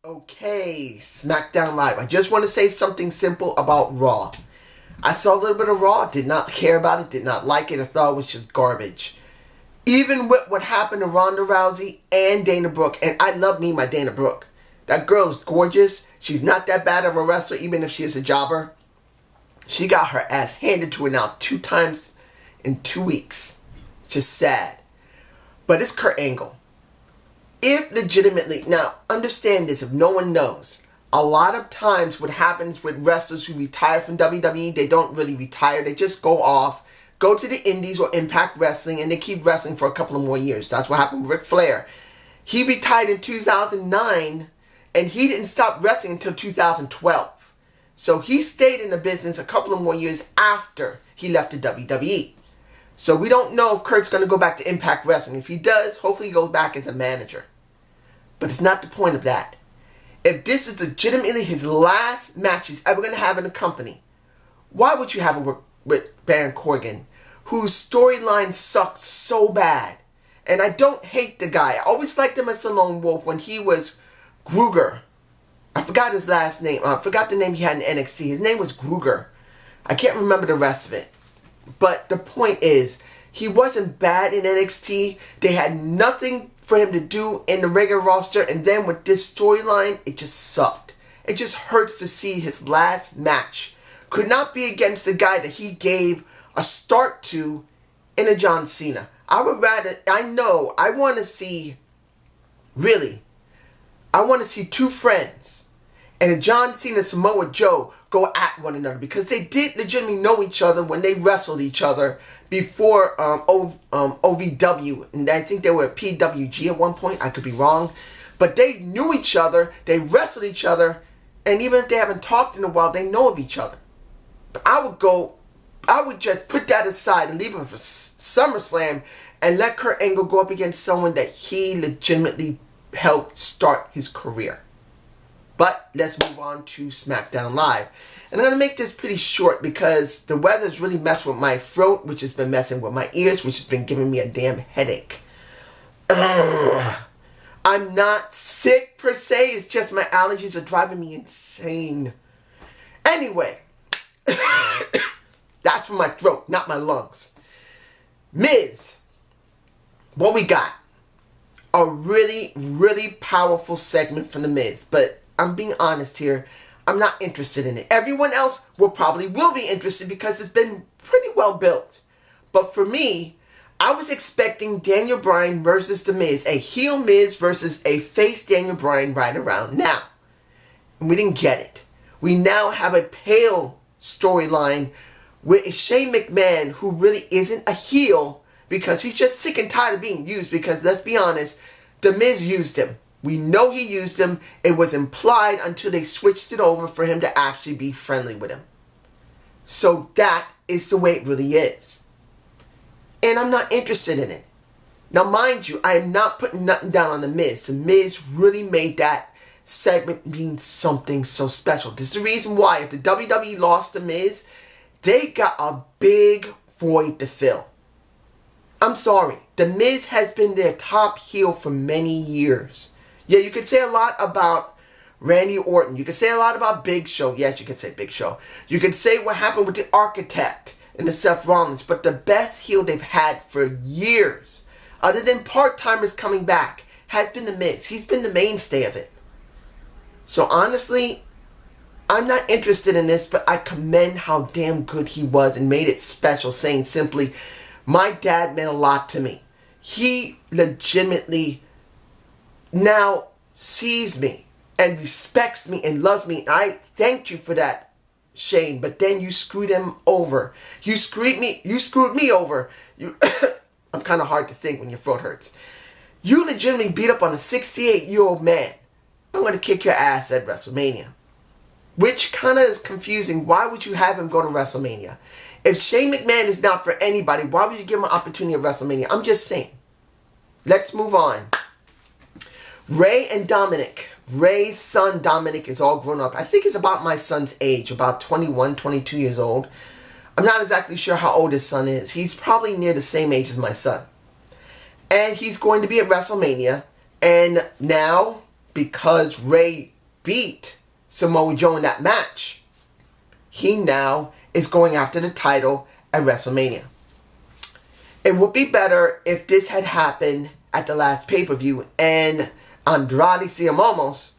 Okay, Smackdown Live. I just want to say something simple about Raw. I saw a little bit of Raw, did not care about it, did not like it, I thought it was just garbage. Even with what happened to Ronda Rousey and Dana Brooke, and I love me my Dana Brooke. That girl is gorgeous. She's not that bad of a wrestler, even if she is a jobber. She got her ass handed to her now 2 times in 2 weeks. It's just sad. But it's Kurt Angle. If legitimately, now understand this if no one knows, a lot of times what happens with wrestlers who retire from WWE, they don't really retire, they just go off, go to the indies or Impact Wrestling, and they keep wrestling for a couple of more years. That's what happened with Ric Flair. He retired in 2009, and he didn't stop wrestling until 2012. So he stayed in the business a couple of more years after he left the WWE. So we don't know if Kurt's going to go back to Impact Wrestling. If he does, hopefully he goes back as a manager. But it's not the point of that. If this is legitimately his last match he's ever going to have in the company, why would you have it with Baron Corbin, whose storyline sucked so bad? And I don't hate the guy. I always liked him as a lone wolf when he was Gruger. I forgot his last name. I forgot the name he had in NXT. His name was Gruger. I can't remember the rest of it. But the point is, he wasn't bad in NXT. They had nothing for him to do in the regular roster. And then with this storyline, it just sucked. It just hurts to see his last match could not be against the guy that he gave a start to in a John Cena. I would rather, I want to see, really, I want to see 2 friends and a John Cena Samoa Joe go at one another, because they did legitimately know each other when they wrestled each other before OVW, and I think they were at PWG at one point. I could be wrong, but they knew each other, they wrestled each other, and even if they haven't talked in a while, they know of each other. But I would just put that aside and leave him for SummerSlam and let Kurt Angle go up against someone that he legitimately helped start his career. But let's move on to Smackdown Live. And I'm going to make this pretty short because the weather's really messed with my throat, which has been messing with my ears, which has been giving me a damn headache. I'm not sick per se, it's just my allergies are driving me insane. Anyway, that's for my throat, not my lungs. Miz, what we got? A really, really powerful segment from The Miz, but I'm being honest here, I'm not interested in it. Everyone else will be interested because it's been pretty well built. But for me, I was expecting Daniel Bryan versus The Miz, a heel Miz versus a face Daniel Bryan right around now. And we didn't get it. We now have a pale storyline with a Shane McMahon who really isn't a heel because he's just sick and tired of being used, because let's be honest, The Miz used him. We know he used him. It was implied until they switched it over for him to actually be friendly with him. So that is the way it really is. And I'm not interested in it. Now mind you, I am not putting nothing down on The Miz. The Miz really made that segment mean something so special. This is the reason why if the WWE lost The Miz, they got a big void to fill. I'm sorry. The Miz has been their top heel for many years. Yeah, you could say a lot about Randy Orton. You could say a lot about Big Show. Yes, you could say Big Show. You could say what happened with the Architect and the Seth Rollins. But the best heel they've had for years, other than part-timers coming back, has been The Miz. He's been the mainstay of it. So honestly, I'm not interested in this, but I commend how damn good he was and made it special, saying simply, my dad meant a lot to me. He legitimately now sees me and respects me and loves me. I thank you for that, Shane, but then you screwed him over. You screwed me over. I'm kind of hard to think when your throat hurts. You legitimately beat up on a 68-year-old man. I'm going to kick your ass at WrestleMania. Which kind of is confusing. Why would you have him go to WrestleMania? If Shane McMahon is not for anybody, why would you give him an opportunity at WrestleMania? I'm just saying. Let's move on. Ray and Dominic. Ray's son Dominic is all grown up. I think he's about my son's age, about 21, 22 years old. I'm not exactly sure how old his son is. He's probably near the same age as my son. And he's going to be at WrestleMania. And now because Ray beat Samoa Joe in that match, he now is going after the title at WrestleMania. It would be better if this had happened at the last pay-per-view and Andrade Cien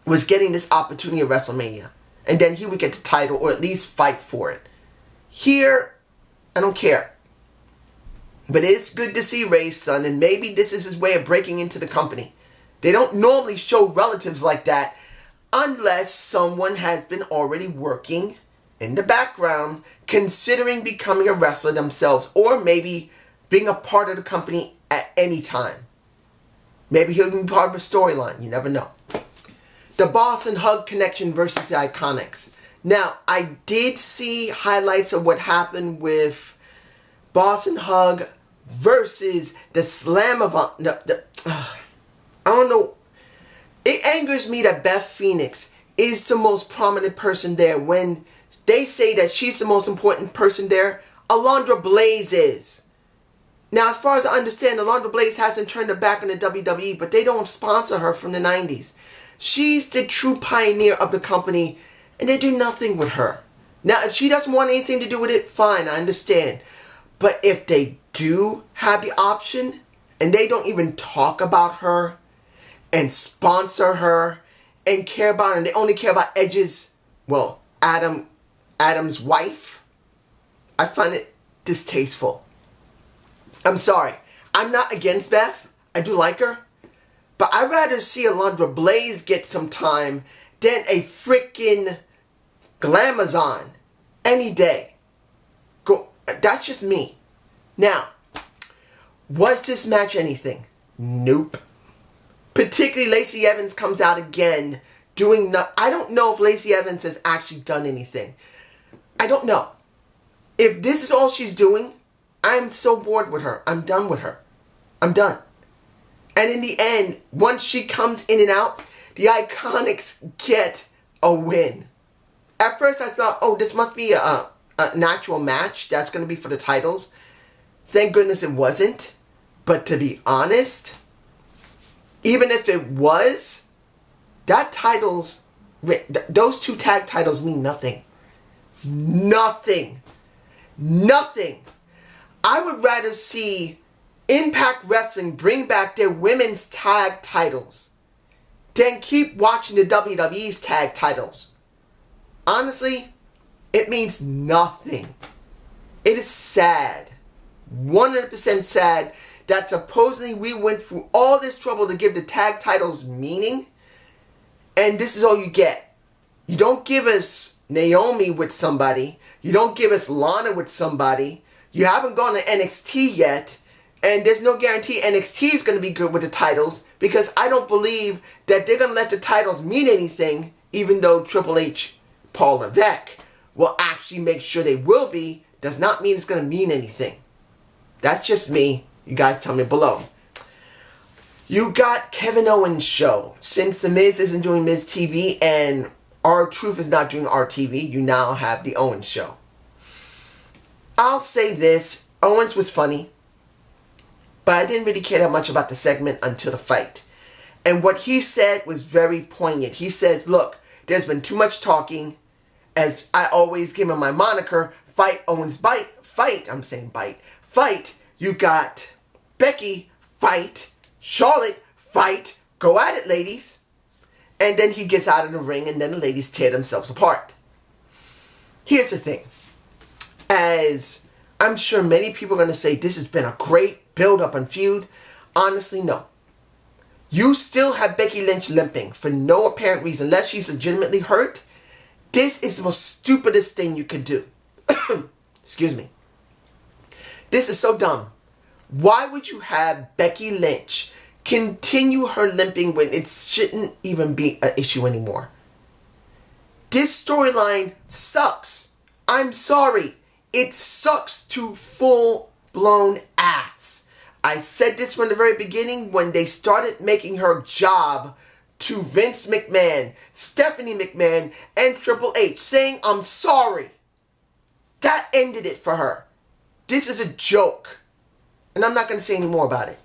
was getting this opportunity at WrestleMania. And then he would get the title or at least fight for it. Here, I don't care. But it's good to see Ray's son, and maybe this is his way of breaking into the company. They don't normally show relatives like that unless someone has been already working in the background, considering becoming a wrestler themselves, or maybe being a part of the company at any time. Maybe he'll be part of a storyline. You never know. The Boss and Hug connection versus the Iconics. Now, I did see highlights of what happened with Boss and Hug versus the Slamavant. I don't know. It angers me that Beth Phoenix is the most prominent person there when they say that she's the most important person there. Alundra Blaze is. Now, as far as I understand, Alundra Blaze hasn't turned her back on the WWE, but they don't sponsor her from the 90s. She's the true pioneer of the company, and they do nothing with her. Now, if she doesn't want anything to do with it, fine, I understand. But if they do have the option, and they don't even talk about her, and sponsor her, and care about her, and they only care about Edge's, well, Adam's wife, I find it distasteful. I'm sorry. I'm not against Beth. I do like her. But I'd rather see Alundra Blaze get some time than a freaking Glamazon any day. That's just me. Now, was this match anything? Nope. Particularly Lacey Evans comes out again doing I don't know if Lacey Evans has actually done anything. I don't know. If this is all she's doing, I'm so bored with her. I'm done with her. I'm done. And in the end, once she comes in and out, the Iconics get a win. At first I thought, oh, this must be an actual match that's going to be for the titles. Thank goodness it wasn't. But to be honest, even if it was, those two tag titles mean nothing. Nothing. Nothing. I would rather see Impact Wrestling bring back their women's tag titles than keep watching the WWE's tag titles. Honestly, it means nothing. It is sad. 100% sad that supposedly we went through all this trouble to give the tag titles meaning, and this is all you get. You don't give us Naomi with somebody. You don't give us Lana with somebody. You haven't gone to NXT yet, and there's no guarantee NXT is going to be good with the titles, because I don't believe that they're going to let the titles mean anything, even though Triple H, Paul Levesque will actually make sure they will be, does not mean it's going to mean anything. That's just me. You guys tell me below. You got Kevin Owens' show. Since The Miz isn't doing Miz TV and R-Truth is not doing RTV, you now have the Owens show. I'll say this, Owens was funny, but I didn't really care that much about the segment until the fight. And what he said was very poignant. He says, look, there's been too much talking. As I always give him my moniker, fight Owens bite. Fight, I'm saying bite. Fight, you got Becky, fight. Charlotte, fight. Go at it, ladies. And then he gets out of the ring and then the ladies tear themselves apart. Here's the thing. As I'm sure many people are going to say, this has been a great build-up and feud. Honestly, no. You still have Becky Lynch limping for no apparent reason, unless she's legitimately hurt. This is the most stupidest thing you could do. Excuse me. This is so dumb. Why would you have Becky Lynch continue her limping when it shouldn't even be an issue anymore? This storyline sucks. I'm sorry. It sucks to full-blown ass. I said this from the very beginning when they started making her job to Vince McMahon, Stephanie McMahon, and Triple H, saying, I'm sorry. That ended it for her. This is a joke. And I'm not going to say any more about it.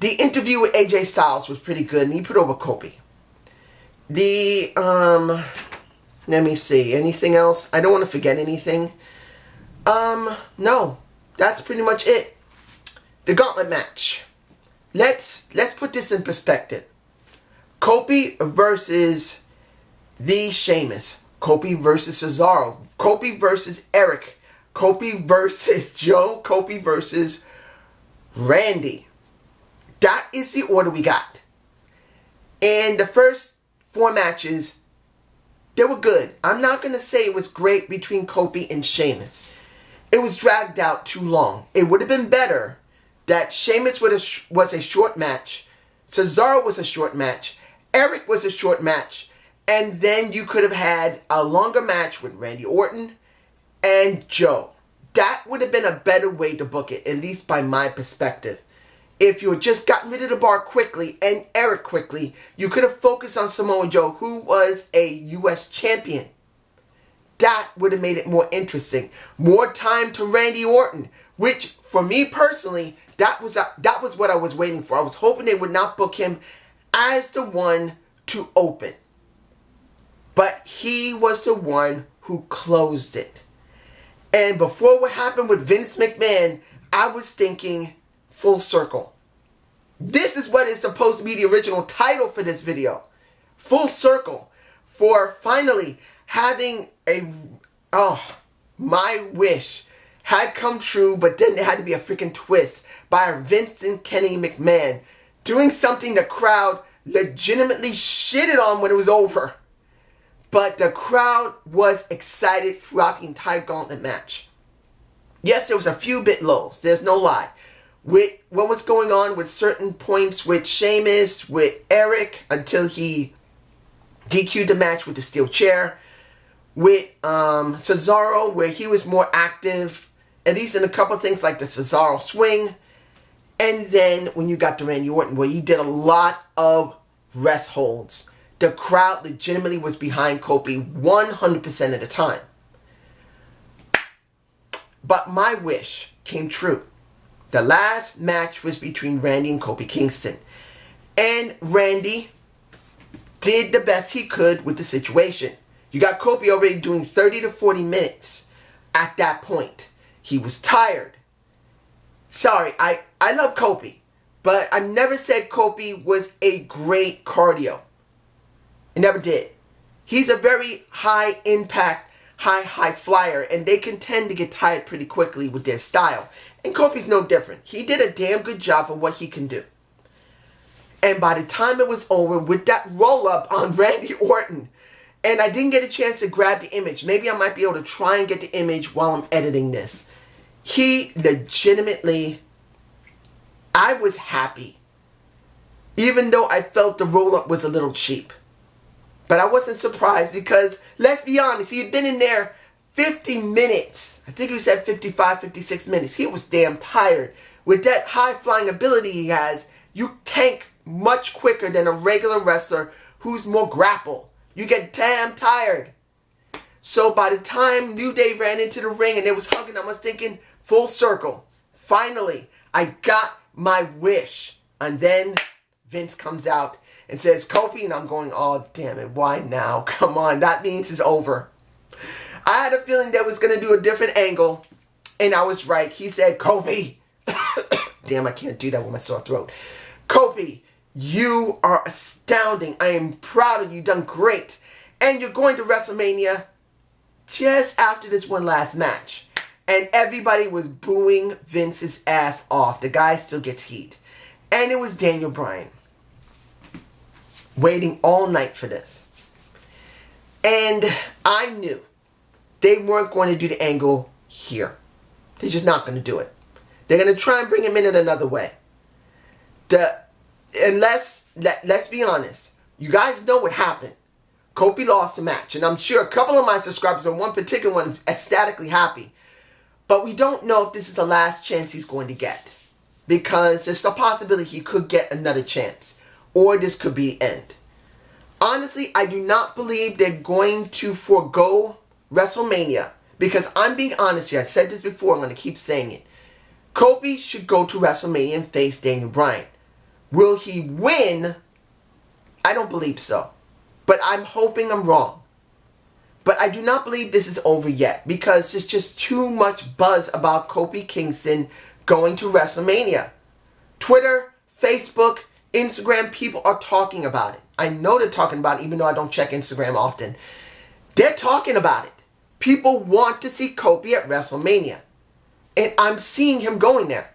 The interview with AJ Styles was pretty good, and he put over Kofi. Let me see, anything else? I don't want to forget anything. No, that's pretty much it. The Gauntlet match. Let's put this in perspective. Kofi versus the Sheamus. Kofi versus Cesaro. Kofi versus Eric. Kofi versus Joe. Kofi versus Randy. That is the order we got. And the first 4 matches, they were good. I'm not going to say it was great between Kofi and Sheamus. It was dragged out too long. It would have been better that Sheamus was a short match, Cesaro was a short match, Eric was a short match, and then you could have had a longer match with Randy Orton and Joe. That would have been a better way to book it, at least by my perspective. If you had just gotten rid of the Bar quickly and Eric quickly, you could have focused on Samoa Joe, who was a U.S. champion. That would have made it more interesting. More time to Randy Orton, which for me personally, that was what I was waiting for. I was hoping they would not book him as the one to open. But he was the one who closed it. And before what happened with Vince McMahon, I was thinking full circle. This is what is supposed to be the original title for this video. Full circle. For finally having my wish had come true, but then there had to be a freaking twist by Vincent Kenny McMahon doing something the crowd legitimately shitted on when it was over. But the crowd was excited throughout the entire Gauntlet match. Yes, there was a few bit lows, there's no lie. With what was going on with certain points with Sheamus, with Eric, until he DQ'd the match with the steel chair. With Cesaro, where he was more active, at least in a couple of things like the Cesaro swing. And then when you got to Randy Orton, where he did a lot of rest holds. The crowd legitimately was behind Kofi 100% of the time. But my wish came true. The last match was between Randy and Kofi Kingston. And Randy did the best he could with the situation. You got Kofi already doing 30 to 40 minutes at that point. He was tired. Sorry, I love Kofi, but I never said Kofi was a great cardio. I never did. He's a very high impact, high flyer, and they can tend to get tired pretty quickly with their style. And Kofi's no different. He did a damn good job of what he can do. And by the time it was over with that roll-up on Randy Orton, and I didn't get a chance to grab the image. Maybe I might be able to try and get the image while I'm editing this. He legitimately, I was happy. Even though I felt the roll-up was a little cheap. But I wasn't surprised because, let's be honest, he had been in there 50 minutes. I think he said 55, 56 minutes. He was damn tired. With that high-flying ability he has, you tank much quicker than a regular wrestler who's more grapple. You get damn tired. So by the time New Day ran into the ring and they was hugging, I was thinking, full circle. Finally, I got my wish. And then Vince comes out and says, Kofi, and I'm going, oh, damn it, why now? Come on, that means it's over. I had a feeling they was going to do a different angle, and I was right. He said, Kofi. Damn, I can't do that with my sore throat. Kofi, you are astounding. I am proud of you. You've done great. And you're going to WrestleMania just after this one last match. And everybody was booing Vince's ass off. The guy still gets heat. And it was Daniel Bryan. Waiting all night for this. And I knew they weren't going to do the angle here. They're just not going to do it. They're going to try and bring him in another way. Let's be honest. You guys know what happened. Kofi lost the match. And I'm sure a couple of my subscribers, or one particular one, ecstatically happy. But we don't know if this is the last chance he's going to get. Because there's a possibility he could get another chance. Or this could be the end. Honestly, I do not believe they're going to forego WrestleMania. Because I'm being honest here. I said this before. I'm going to keep saying it. Kofi should go to WrestleMania and face Daniel Bryan. Will he win? I don't believe so. But I'm hoping I'm wrong. But I do not believe this is over yet because there's just too much buzz about Kofi Kingston going to WrestleMania. Twitter, Facebook, Instagram, people are talking about it. I know they're talking about it even though I don't check Instagram often. They're talking about it. People want to see Kofi at WrestleMania. And I'm seeing him going there.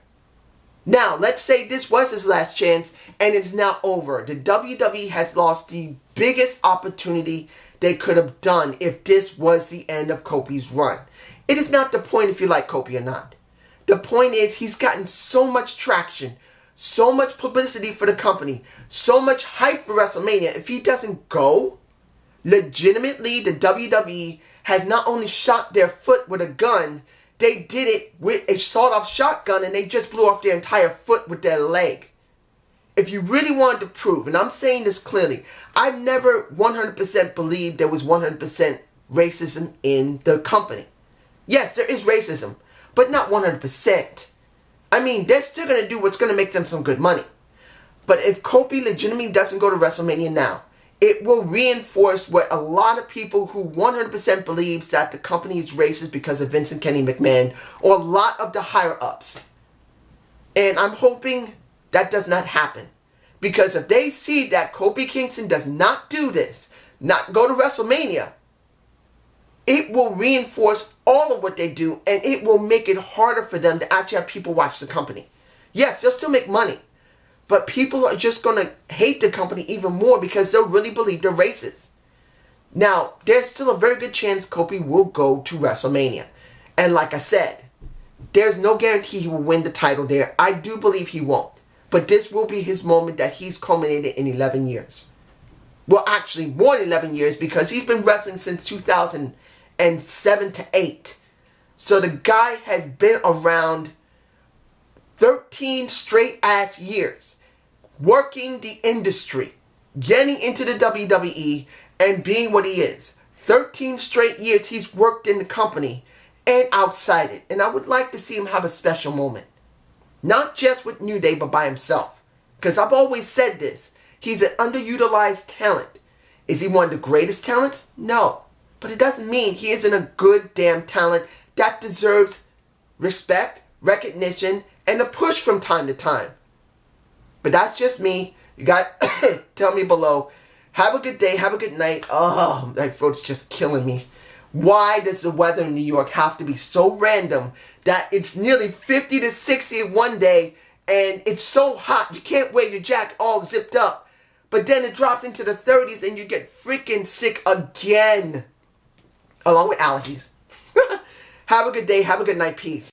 Now, let's say this was his last chance and it's now over. The WWE has lost the biggest opportunity they could have done if this was the end of Kofi's run. It is not the point if you like Kofi or not. The point is he's gotten so much traction, so much publicity for the company, so much hype for WrestleMania. If he doesn't go, legitimately the WWE has not only shot their foot with a gun, they did it with a sawed-off shotgun and they just blew off their entire foot with their leg. If you really wanted to prove, and I'm saying this clearly, I've never 100% believed there was 100% racism in the company. Yes, there is racism, but not 100%. I mean, they're still going to do what's going to make them some good money. But if Kofi legitimately doesn't go to WrestleMania now, it will reinforce what a lot of people who 100% believes that the company is racist because of Vince and Kenny McMahon, or a lot of the higher-ups. And I'm hoping that does not happen. Because if they see that Kofi Kingston does not do this, not go to WrestleMania, it will reinforce all of what they do and it will make it harder for them to actually have people watch the company. Yes, they'll still make money. But people are just going to hate the company even more because they'll really believe they're racist. Now, there's still a very good chance Kofi will go to WrestleMania. And like I said, there's no guarantee he will win the title there. I do believe he won't. But this will be his moment that he's culminated in 11 years. Well, actually, more than 11 years because he's been wrestling since 2007 to 8. So the guy has been around 13 straight ass years, working the industry, getting into the WWE, and being what he is. 13 straight years he's worked in the company and outside it. And I would like to see him have a special moment. Not just with New Day, but by himself. Because I've always said this. He's an underutilized talent. Is he one of the greatest talents? No. But it doesn't mean he isn't a good damn talent that deserves respect, recognition, and a push from time to time. But that's just me. You got tell me below. Have a good day. Have a good night. Oh, my throat's just killing me. Why does the weather in New York have to be so random that it's nearly 50 to 60 one day and it's so hot you can't wear your jacket all zipped up, but then it drops into the 30s and you get freaking sick again, along with allergies. Have a good day. Have a good night. Peace.